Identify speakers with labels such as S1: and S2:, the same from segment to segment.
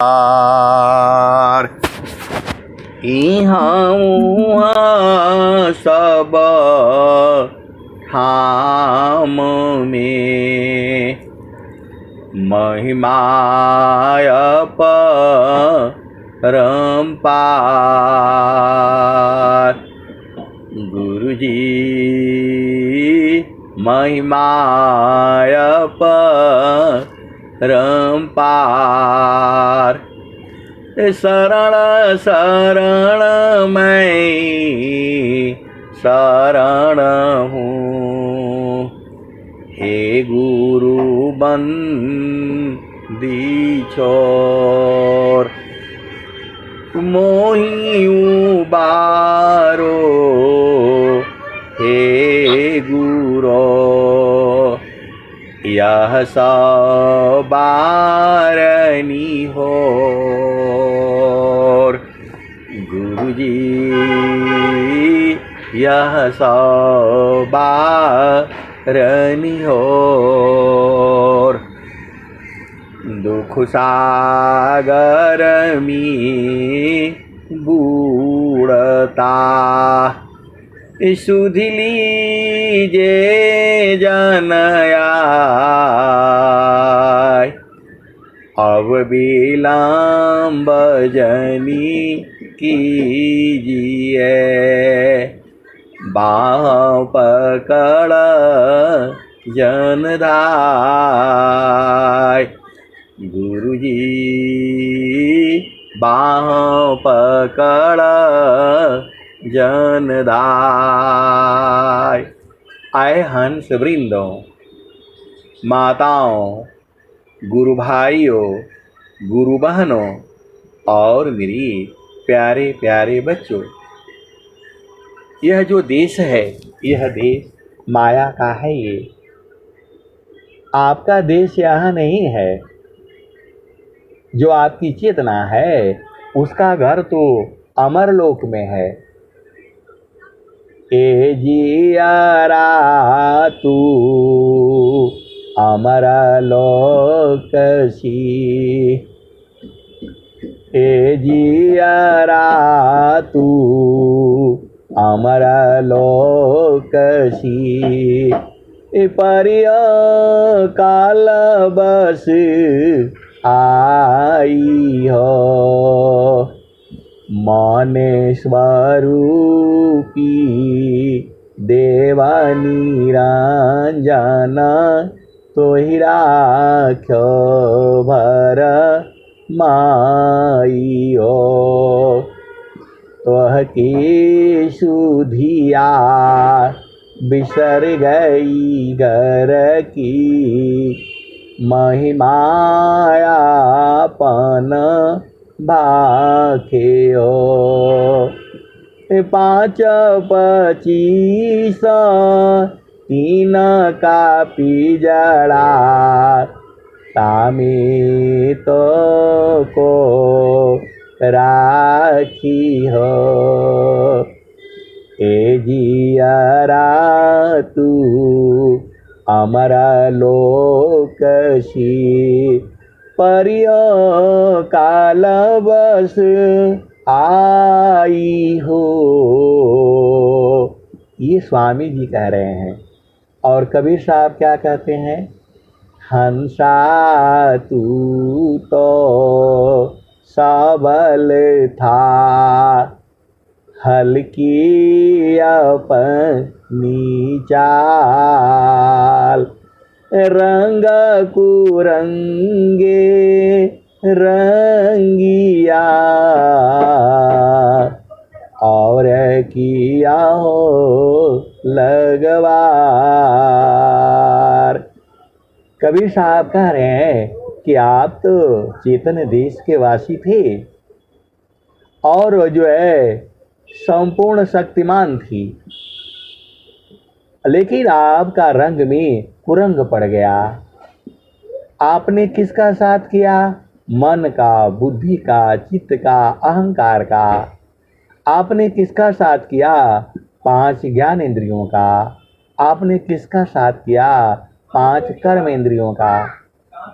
S1: इहाँ सब ठाम में महिमाय परम्पार। गुरुजी महिमाय परम्पार। शरण शरण मैं शरण हूँ, हे गुरु बंदी छोर। मोहि उबारो हे गुरो, यह सबारनी हो। गुरुजी यह सबारनी हो। दुख सागर में बूढ़ता सुध लीजे जनयाय। अब विलम्ब जनी कीजिए, बाह पकड़ जनदाय। गुरुजी बाह पकड़ जनदाय। आए हंस वृंदों, माताओं, गुरु भाइयों, गुरु बहनों और मेरी प्यारे प्यारे बच्चों, यह जो देश है, यह देश माया का है। ये आपका देश यहाँ नहीं है। जो आपकी चेतना है उसका घर तो अमरलोक में है। ए जियारा तू अमरलोक सी, ए जियारा तू अमरलोक सी। परिय काल बस आई हो, मने स्वरूपी देवानी रंजना। तोहि राख्यो भर माइयो, तोह की सुधिया बिसर गई घर की। महिमायापन भाख्यो, 5 25 3 का पिजड़ा। तामी तो को राखी हो, ए जियारा तू अमरलोक सी। परिय काल बस आई हो। ये स्वामी जी कह रहे हैं। और कबीर साहब क्या कहते हैं? हंसा तू तो सबल था, हल्की अपनी चाल। रंग कुरंगे रंगिया, और किया हो लगवार। कबीर साहब कह रहे हैं कि आप तो चेतन देश के वासी थे और जो है संपूर्ण शक्तिमान थी, लेकिन आपका रंग में कुरंग पड़ गया। आपने किसका साथ किया? मन का, बुद्धि का, चित्त का, अहंकार का। आपने किसका साथ किया? 5 ज्ञानेंद्रियों का। आपने किसका साथ किया? 5 कर्मेंद्रियों का।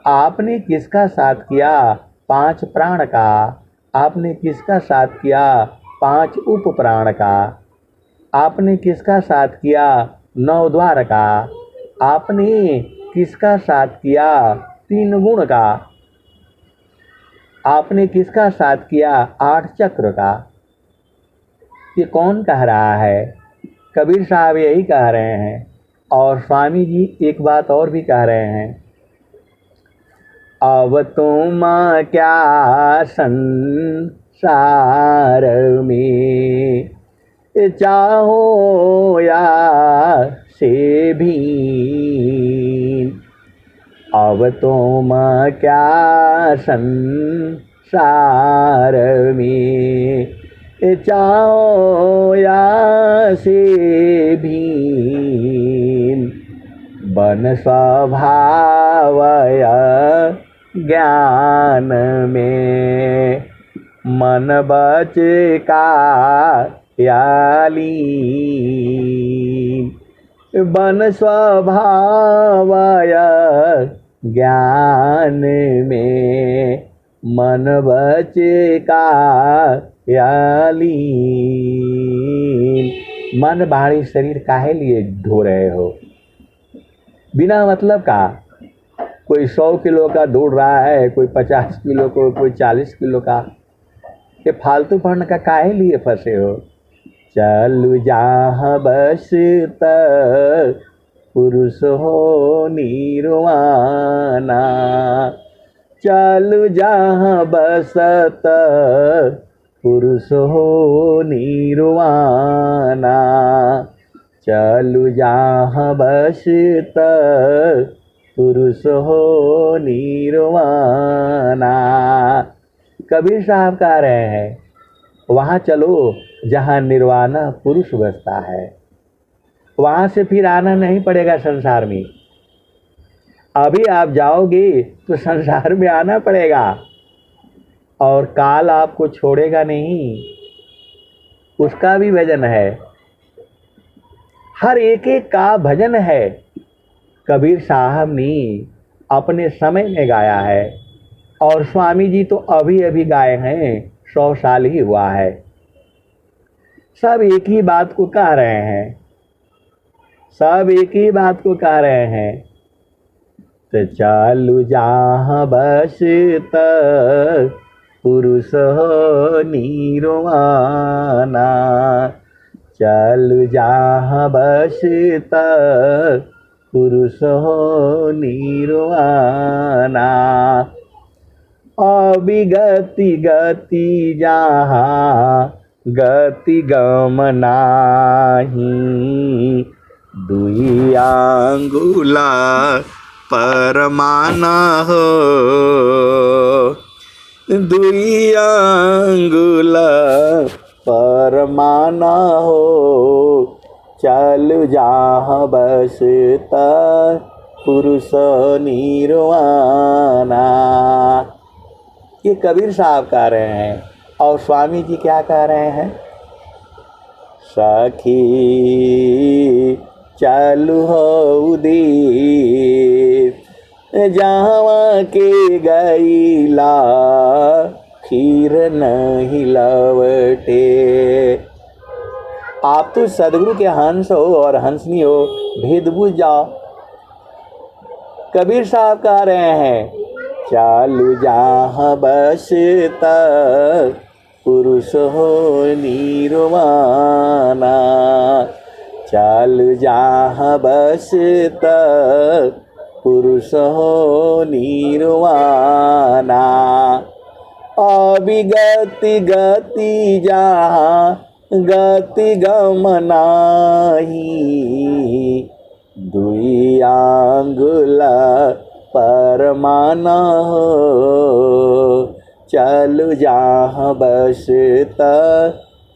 S1: आपने किसका साथ किया? 5 प्राण का। आपने किसका साथ किया? 5 उप प्राण का। आपने किसका साथ किया? 9 द्वार का। आपने किसका साथ किया? 3 गुण का। आपने किसका साथ किया? 8 चक्र का। ये कौन कह रहा है? कबीर साहब यही कह रहे हैं। और स्वामी जी एक बात और भी कह रहे हैं। अब तुम क्या संसार में चाहो या से भी, अब तुम क्या संसार में चाहो या से भी, बन स्वभावय ज्ञान में मन बच का लीन। बन स्वभावय ज्ञान में मन बच का लीन। मन बाहरी शरीर काहे लिए ढो रहे हो? बिना मतलब का। कोई 100 किलो का दौड़ रहा है, कोई 50 किलो को, कोई 40 किलो का। ये फालतू पढ़ने का काहे लिए फंसे हो? चल जहाँ बस पुरुष हो निर्वाणा, चल जहाँ बसत पुरुष हो निर्वाणा, चलु जहाँ बसत पुरुष हो निर्वाणा। कबीर साहब कह रहे हैं वहाँ चलो जहाँ निर्वाणा पुरुष बसता है। वहाँ से फिर आना नहीं पड़ेगा संसार में। अभी आप जाओगे तो संसार में आना पड़ेगा, और काल आपको छोड़ेगा नहीं। उसका भी भजन है, हर एक एक का भजन है। कबीर साहब ने अपने समय में गाया है, और स्वामी जी तो अभी अभी गाए हैं, 100 साल ही हुआ है। सब एक ही बात को कह रहे हैं, सब एक ही बात को कह रहे हैं। तो चालू जहाँ बसत पुरुष हो निर्वाणा, चल जहाँ बसत पुरुष हो निर्वाणा। अविगति गति जहाँ गति गम नाही, दुई अंगुला परमाना हो, दुई अंगुला परमाना हो, चल जहाँ बसता पुरुष निर्वाणा। ये कबीर साहब कह रहे हैं, और स्वामी जी क्या कह रहे हैं? सखी चालू हो दीप जहाँ के गईला खीर नहीं लवटे। आप तो सदगुरु के हंस हो और हंसनी हो, भेद बुझ जाओ। कबीर साहब कह रहे हैं चालू जहाँ बसता पुरुष हो निर्वाणा, चालू जहाँ बसता पुरुष हो निर्वाणा। अविगति गति जहाँ गति गम नाही, दुई अंगुला परमाना हो, चलु जहाँ बसता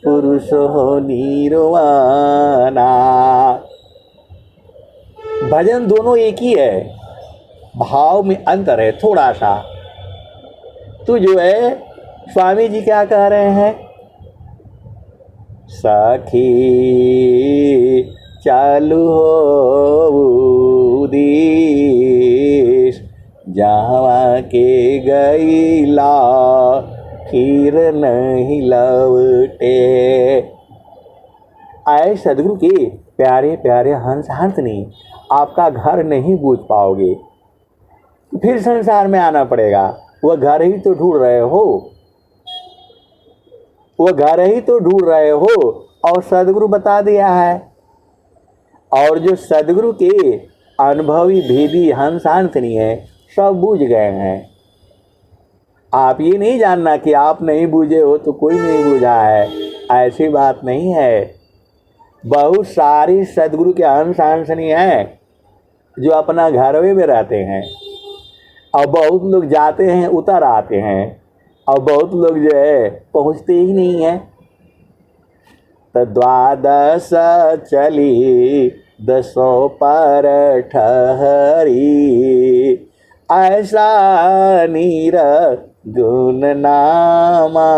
S1: पुरुष हो निर्वाणा। भजन दोनों एक ही है, भाव में अंतर है थोड़ा सा। तो जो है स्वामी जी क्या कह रहे हैं? सखी चालू हो देश जहाँ के गईला फिर नहीं लौटे। आए सदगुरु के प्यारे प्यारे हंस हंसनी, आपका घर नहीं बूझ पाओगे, फिर संसार में आना पड़ेगा। वह घर ही तो ढूंढ रहे हो, वह घर ही तो ढूंढ रहे हो, और सदगुरु बता दिया है। और जो सदगुरु के अनुभवी भेदी हंस हंसनी है, सब बूझ गए हैं। आप ये नहीं जानना कि आप नहीं बूझे हो तो कोई नहीं बूझा है, ऐसी बात नहीं है। बहुत सारी सदगुरु के हंस हंसनी हैं जो अपना घरवे में रहते हैं, और बहुत लोग जाते हैं उतर आते हैं, और बहुत लोग जो है पहुँचते ही नहीं हैं। तो द्वादश चली दसों पर ठहरी, ऐसा नीर गुण नामा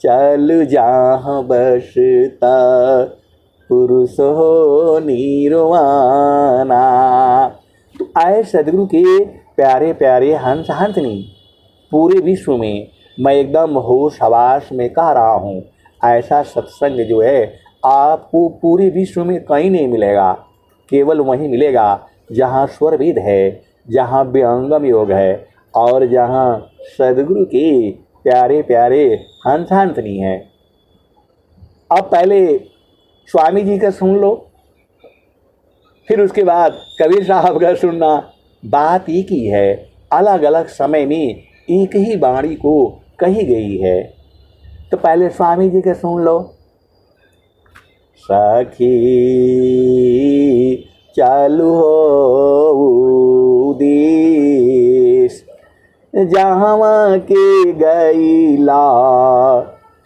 S1: चल जहाँ बसता पुरुष हो निर्वाणा। आए सदगुरु के प्यारे प्यारे हंस हंसनी, पूरे विश्व में मैं एकदम होश हवास में कह रहा हूँ, ऐसा सत्संग जो है आपको पूरे विश्व में कहीं नहीं मिलेगा। केवल वहीं मिलेगा जहाँ स्वर वेद है, जहाँ व्यंगम योग है, और जहाँ सदगुरु के प्यारे प्यारे हंस हंसनी है। अब पहले स्वामी जी का सुन लो, फिर उसके बाद कबीर साहब का सुनना। बात एक ही है, अलग अलग समय में एक ही वाणी को कही गई है। तो पहले स्वामी जी के सुन लो। सखी चालू हो देश, जहाँ के गईला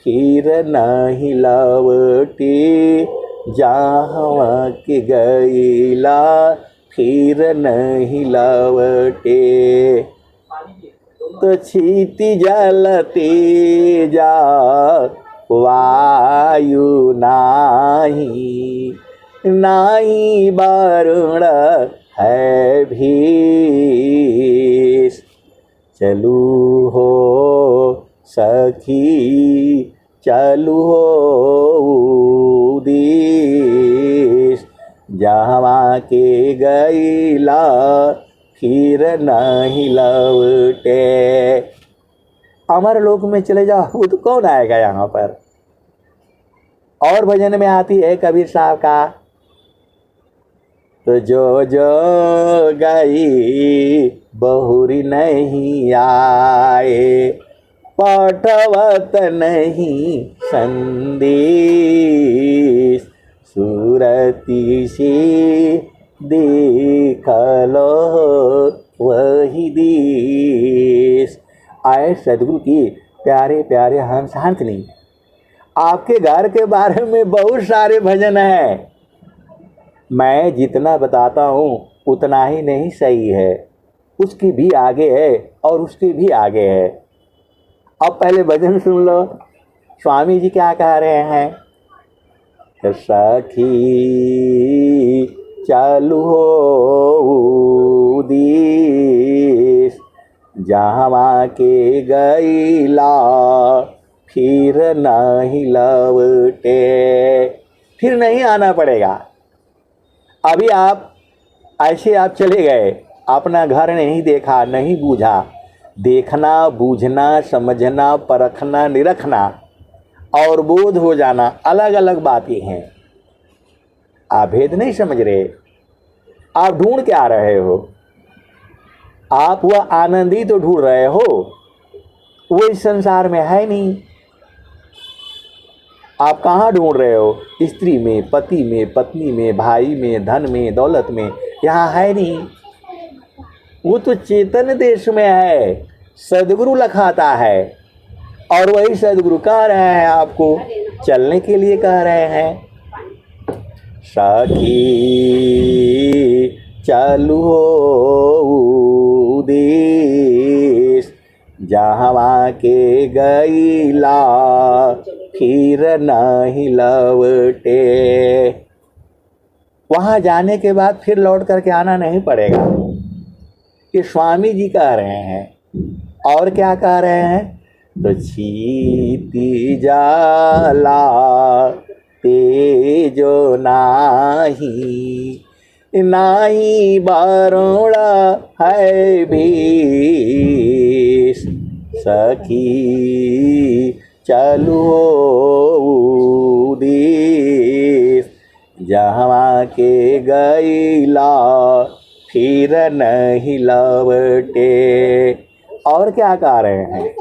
S1: फिर नहीं लौटे, जहाँ के गईला फिर नहीं लौटे। तो क्षिति जल तेजा वायु नाही, नाही वरुण है भीष। चलू हो सखी चलू हो देश, जहाँ के गईला फिर नहीं लौटे। अमर लोक में चले जाओ, वो तो कौन आएगा यहाँ पर। और भजन में आती है कबीर साहब का, तो जो जो गई बहुरी नहीं आए, पठवत नहीं संदेश, सूरती से देख लो वही देश। आए सदगुरु की प्यारे प्यारे हंस हंसनी, आपके घर के बारे में बहुत सारे भजन हैं। मैं जितना बताता हूँ उतना ही नहीं सही है, उसकी भी आगे है और उसके भी आगे है। अब पहले भजन सुन लो, स्वामी जी क्या कह रहे हैं। सखी चालू हो देश, जहाँ के गईला फिर नहीं लौटे। फिर नहीं आना पड़ेगा। अभी आप ऐसे आप चले गए, अपना घर नहीं देखा, नहीं बूझा। देखना, बूझना, समझना, परखना, निरखना और बोध हो जाना अलग अलग बातें हैं। आप भेद नहीं समझ रहे। आप ढूंढ क्या रहे हो? आप वह आनंद ही तो ढूंढ रहे हो, वो इस संसार में है नहीं। आप कहाँ ढूंढ रहे हो? स्त्री में, पति में, पत्नी में, भाई में, धन में, दौलत में, यहाँ है नहीं। वो तो चेतन देश में है, सदगुरु लखाता है। और वही सदगुरु कह रहे हैं आपको, चलने के लिए कह रहे हैं। सखी चालू हो देश, जहाँ के गईला फिर नहीं लौटे। वहाँ जाने के बाद फिर लौट करके आना नहीं पड़ेगा। ये स्वामी जी कह रहे हैं। और क्या कह रहे हैं? तो छीति जाला तेजो नाही, नाही बारुण है भीष, सखी चलो देश, जहाँ के गईला फिर नहीं लौटे। और क्या कह रहे हैं?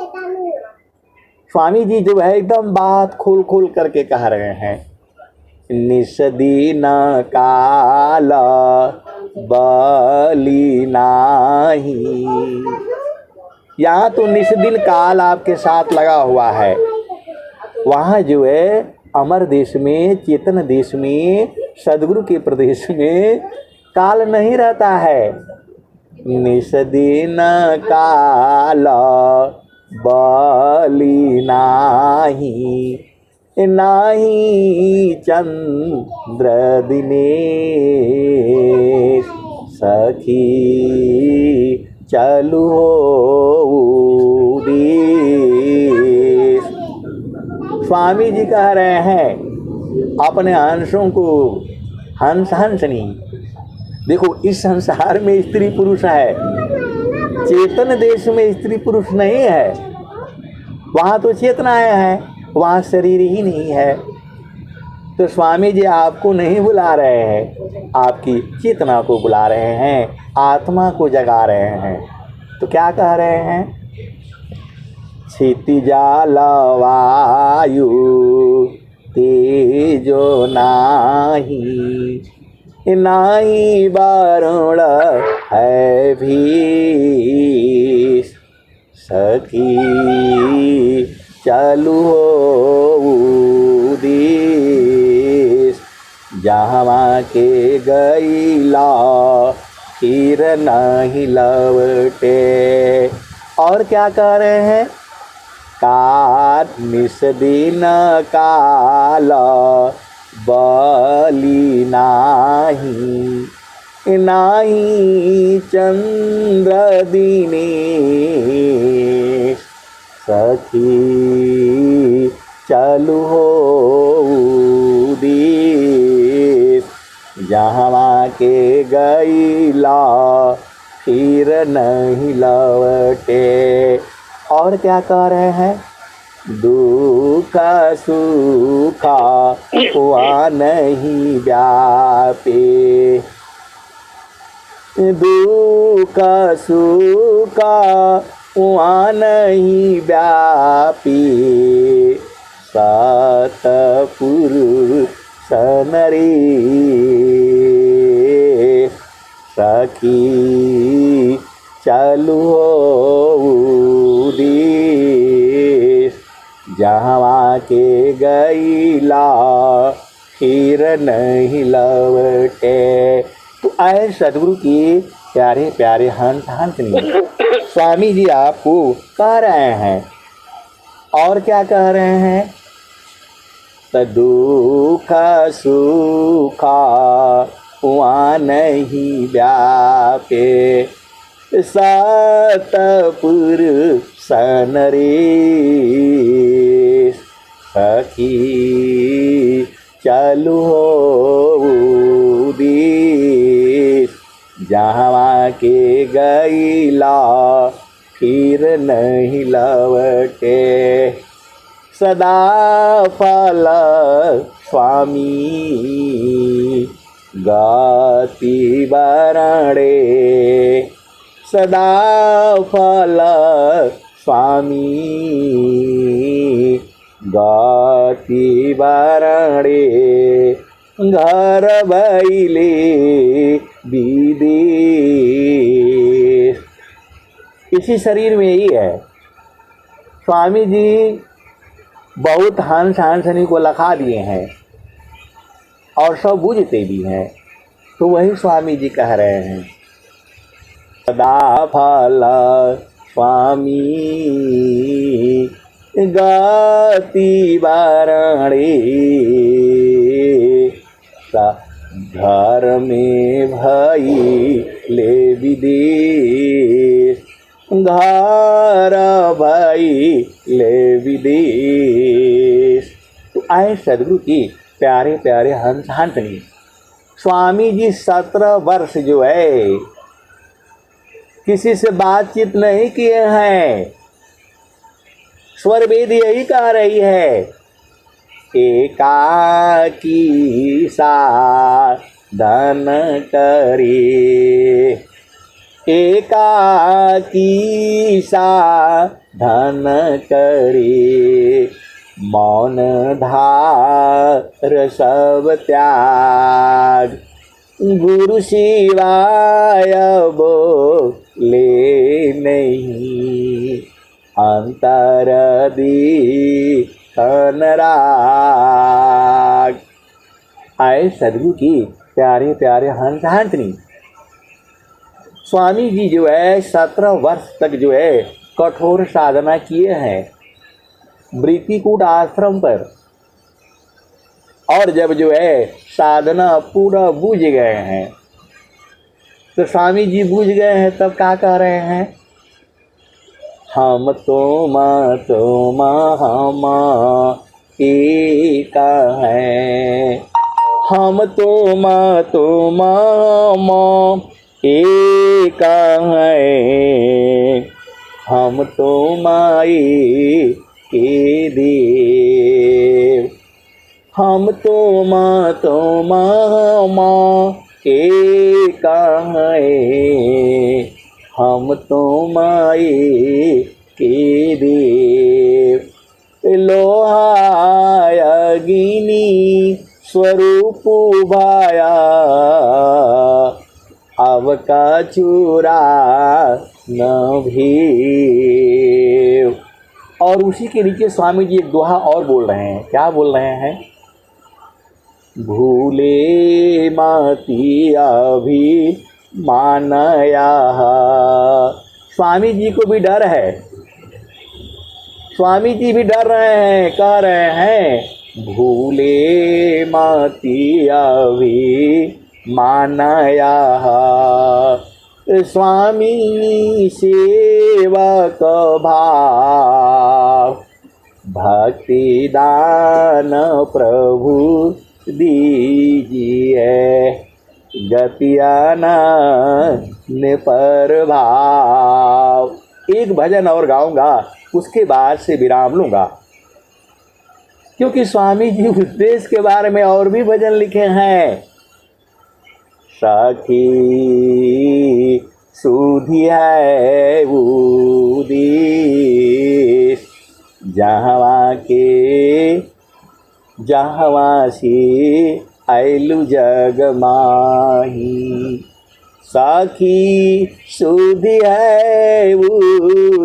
S1: स्वामी जी जो है एकदम बात खोल खोल करके कह रहे हैं। निषदीन काल बली नाही, यहाँ तो निषदिन काल आपके साथ लगा हुआ है। वहाँ जो है अमर देश में, चेतन देश में, सदगुरु के प्रदेश में काल नहीं रहता है। निषदिन काल बली नाही, नाही चंद्र दिनेश, सखी चलो देश। स्वामी जी कह रहे हैं अपने हंसों को, हंस हंसनी। देखो इस संसार में स्त्री पुरुष है, चेतन देश में स्त्री पुरुष नहीं है। वहाँ तो चेतनाएं हैं, वहाँ शरीर ही नहीं है। तो स्वामी जी आपको नहीं बुला रहे हैं, आपकी चेतना को बुला रहे हैं, आत्मा को जगा रहे हैं। तो क्या कह रहे हैं? क्षितिजाल वायु तेजो नाही, नाही बारुण है भीष, सखी चलो देश, जहाँ के गईला फिर नहीं लौटे। और क्या कह रहे हैं? का निषदीन काल बली नाही, नाही चंद्र दिनेश, सखी चलो देश, जहाँ के गईला फिर नहीं लौटे। और क्या कह रहे हैं? दुख सुखा हुआ नहीं व्यापे, दुख सुखा हुआ नहीं व्यापी, सतपुरुष नरेश, सखी चलो देश, जहाँ के गईला फिर नहीं लौटे। तो आए सदगुरु के प्यारे प्यारे हंस हंसनी, स्वामी जी आपको कह रहे हैं। और क्या कह रहे हैं? दुख सुखा हुआ नहीं व्यापे, सतपुरुष नरेश, सखी चलो देश, जहाँ के गईला फिर नहीं लौटे। सदा फल स्वामी गति बरणे, सदा फल स्वामी गति बरणे, घर बैले विदेश। इसी शरीर में ही है। स्वामी जी बहुत हंस हंसनी को लखा दिए हैं और सब बूझते भी हैं। तो वही स्वामी जी कह रहे हैं, सदा फल स्वामी गति बरणे, घर में भई ले विदेश, घर भाई ले विदेश। तो आए सदगुरु की प्यारे प्यारे हंस हंसनी। स्वामी जी 17 वर्ष जो है किसी से बातचीत नहीं किए हैं। स्वर वेद यही कह रही है, एकाकी साधन करे, एकाकी साधन करे, मौन धार सब त्याग, गुरु शिवाय बोले नहीं, अंतर दीखन राग। आए सदगुरु की प्यारे प्यारे हंस हंसनी। स्वामी जी जो है 17 वर्ष तक जो है कठोर साधना किए हैं वृत्तिकूट आश्रम पर, और जब जो है साधना पूरा बूझ गए हैं तो स्वामी जी बूझ गए हैं, तब क्या कह रहे हैं, हम तुम हम एक हैं, हम तुम हम एक हैं, हम तुम्हारे के देव, हम तुम हम एक हैं, हम तुम्हारे के देव। लोहा अग्नि स्वरूप भाया, अब का चूरा न भेव। और उसी के नीचे स्वामी जी एक दोहा और बोल रहे हैं। क्या बोल रहे हैं, भूले माती अभी मानया। स्वामी जी को भी डर है, स्वामी जी भी डर रहे हैं, कह रहे हैं भूले माती अभी मानया, स्वामी सेवक भाव, भक्ति दान प्रभु दीजिए, गतियान पर भाव। एक भजन और गाऊंगा, उसके बाद से विराम लूंगा, क्योंकि स्वामी जी उस देश के बारे में और भी भजन लिखे हैं। सखी सुधी है वो देश, जहाँ के जहाँ से आयलु जग माही, सखी सुधी है वो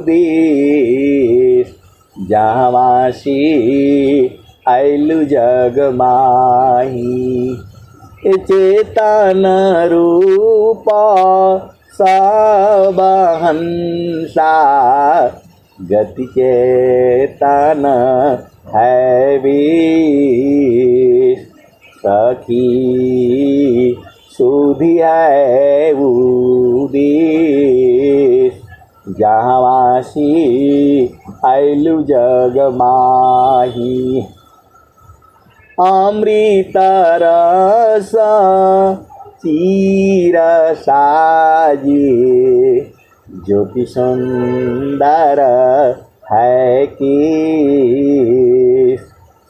S1: देश, जहाँ से आयलु जग माही। चेतन रूप सबहंसा, गति चेतन है विष, सखी सुधी है वो देश, जहाँ से आयलु जग माही। अमृत रस चीर साजे, ज्योति सुंदर है कि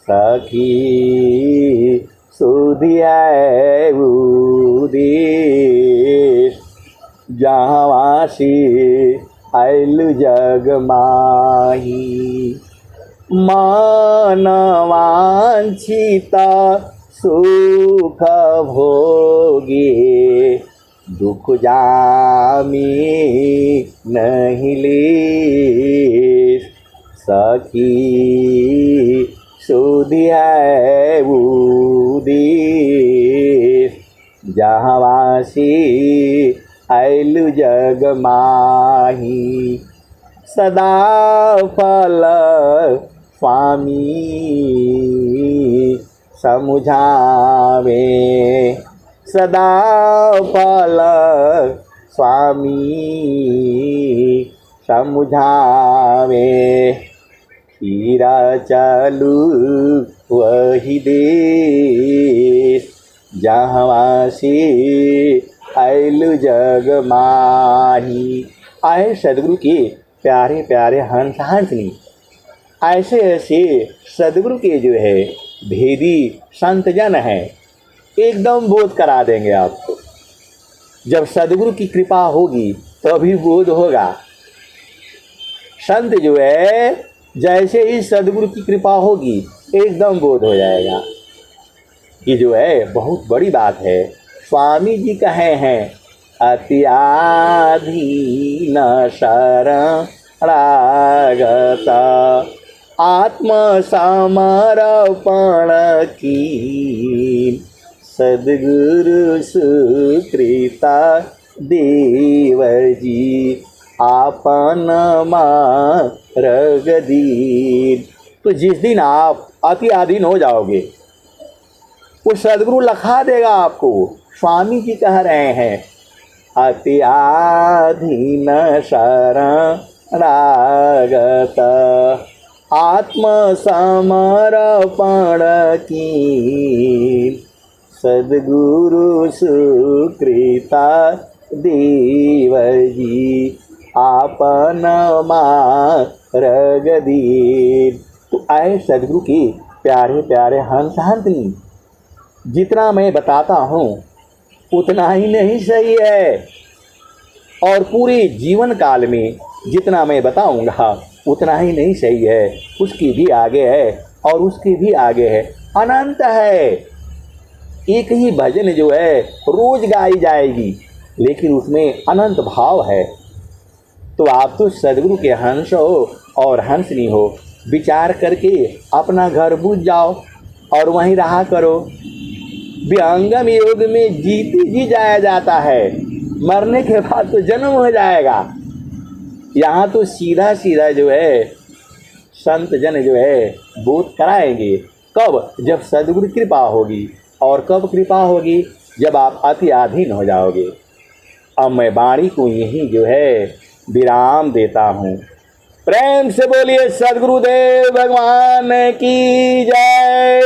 S1: सखी सुधी है वो देश, जहाँ से आयलु जग माही। मानवांछित सुख भोगे, दुख जामी नहीं ले, सखी सुधी है वो देश, जहाँ से आयलु जग माही। सदा फल स्वामी समुझावे, सदा फल स्वामी समझावे, हीरा चालू वही देश, जहाँ से आयलु जग माही। आए सदगुरु के प्यारे प्यारे हंस हंसनी, ऐसे ऐसे सदगुरु के जो है भेदी संत जन हैं, एकदम बोध करा देंगे आपको। जब सदगुरु की कृपा होगी तभी बोध होगा। संत जो है जैसे ही सदगुरु की कृपा होगी एकदम बोध हो जाएगा। ये जो है बहुत बड़ी बात है। स्वामी जी कहे हैं अति आधीन शरणागत, आत्म समर्पण की, सदगुरु सुकृता देव जी, आपन मार्ग दीन। तो जिस दिन आप अति आधीन हो जाओगे वो सदगुरु लखा देगा आपको। स्वामी जी कह रहे हैं अति आधीन शरणागत, आत्म समर्पण की, सदगुरु सुकृता देव जी, आपन मार्ग दीन। तो आए सदगुरु के प्यारे प्यारे हंस हंसनी, जितना मैं बताता हूँ उतना ही नहीं सही है, और पूरे जीवन काल में जितना मैं बताऊंगा उतना ही नहीं सही है। उसकी भी आगे है और उसकी भी आगे है, अनंत है। एक ही भजन जो है रोज गाई जाएगी, लेकिन उसमें अनंत भाव है। तो आप तो सदगुरु के हंस हो और हंसनी हो, विचार करके अपना घर बूझ जाओ और वहीं रहा करो। विहंगम योग में जीते जी जाया जाता है, मरने के बाद तो जन्म हो जाएगा। यहाँ तो सीधा सीधा जो है संत जन जो है बोध कराएंगे। कब? जब सदगुरु कृपा होगी। और कब कृपा होगी? जब आप अति अधीन हो जाओगे। अब मैं वाणी को यही जो है विराम देता हूँ। प्रेम से बोलिए सदगुरुदेव भगवान की जय।